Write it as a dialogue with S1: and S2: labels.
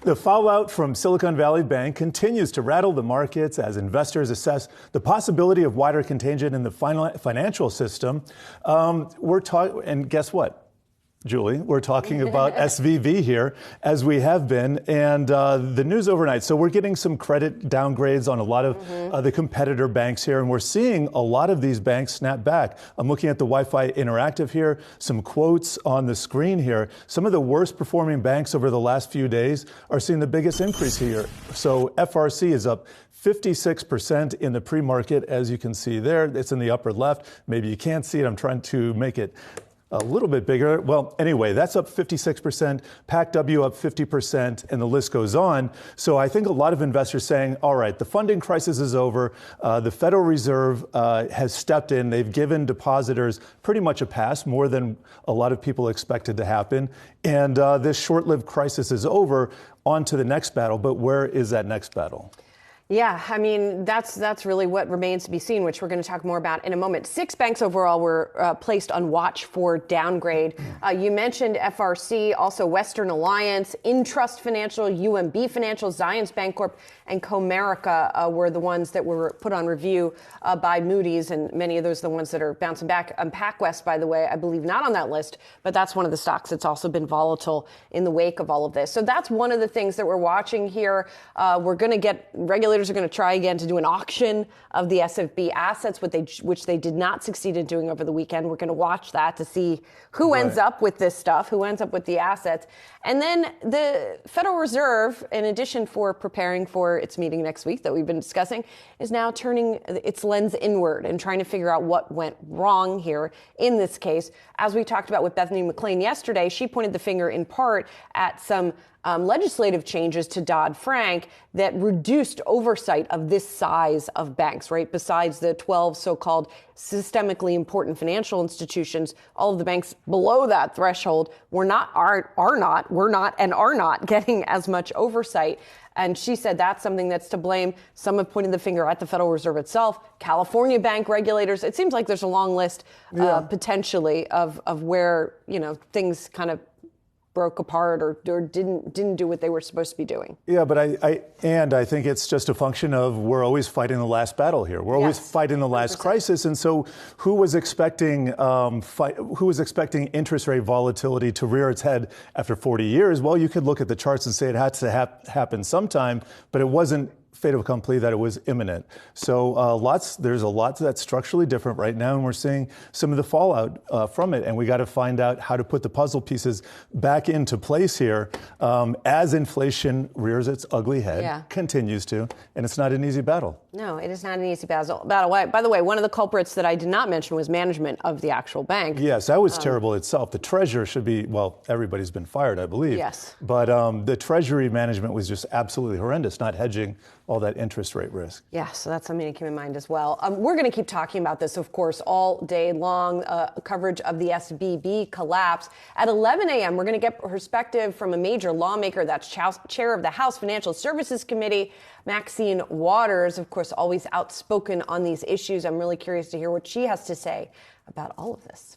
S1: The fallout from Silicon Valley Bank continues to rattle the markets as investors assess the possibility of wider contagion in the financial system. And guess what? Julie, we're talking about SVB here, as we have been, and the news overnight. So we're getting some credit downgrades on a lot of the competitor banks here, and we're seeing a lot of these banks snap back. I'm looking at the Wi-Fi Interactive here, some quotes on the screen here. Some of the worst performing banks over the last few days are seeing the biggest increase here. So FRC is up 56% in the pre-market, as you can see there. It's in the upper left. Maybe you can't see it. I'm trying to make it a little bit bigger. Well, anyway, that's up 56%, PACW up 50%, and the list goes on. So I think a lot of investors saying, all right, the funding crisis is over. The Federal Reserve has stepped in. They've given depositors pretty much a pass, more than a lot of people expected to happen. And this short-lived crisis is over. On to the next battle. But where is that next battle?
S2: Yeah, I mean, that's really what remains to be seen, which we're going to talk more about in a moment. 6 banks overall were placed on watch for downgrade. You mentioned FRC, also Western Alliance, Intrust Financial, UMB Financial, Zions Bancorp, and Comerica were the ones that were put on review by Moody's, and many of those are the ones that are bouncing back. PacWest, by the way, I believe not on that list, but that's one of the stocks that's also been volatile in the wake of all of this. So that's one of the things that we're watching here. We're going to get regulators are going to try again to do an auction of the SVB assets, which they did not succeed in doing over the weekend. We're going to watch that to see who ends up with this stuff, who ends up with the assets. And then the Federal Reserve, in addition for preparing for its meeting next week that we've been discussing, is now turning its lens inward and trying to figure out what went wrong here in this case. As we talked about with Bethany McLean yesterday, she pointed the finger in part at some legislative changes to Dodd-Frank that reduced oversight of this size of banks, right? Besides the 12 so-called systemically important financial institutions, all of the banks below that threshold are not getting as much oversight. And she said that's something that's to blame. Some have pointed the finger at the Federal Reserve itself, California bank regulators. It seems like there's a long list potentially of where, things kind of broke apart or didn't do what they were supposed to be doing. Yeah, but I think it's just a function of we're always fighting the last battle here. We're always fighting the last 100%. Crisis, and so who was expecting interest rate volatility to rear its head after 40 years? Well, you could look at the charts and say it had to happen sometime, but it wasn't fait accompli that it was imminent. So there's a lot that's structurally different right now, and we're seeing some of the fallout from it. And we got to find out how to put the puzzle pieces back into place here as inflation rears its ugly head, continues to, and it's not an easy battle. No, it is not an easy battle. By the way, one of the culprits that I did not mention was management of the actual bank. Yes, that was terrible itself. The treasurer should be, everybody's been fired, I believe. Yes. But the treasury management was just absolutely horrendous, not hedging all that interest rate risk. Yeah, so that's something to keep in mind as well. We're going to keep talking about this, of course, all day long, coverage of the SVB collapse. At 11 a.m., we're going to get perspective from a major lawmaker, that's chair of the House Financial Services Committee, Maxine Waters, of course, always outspoken on these issues. I'm really curious to hear what she has to say about all of this.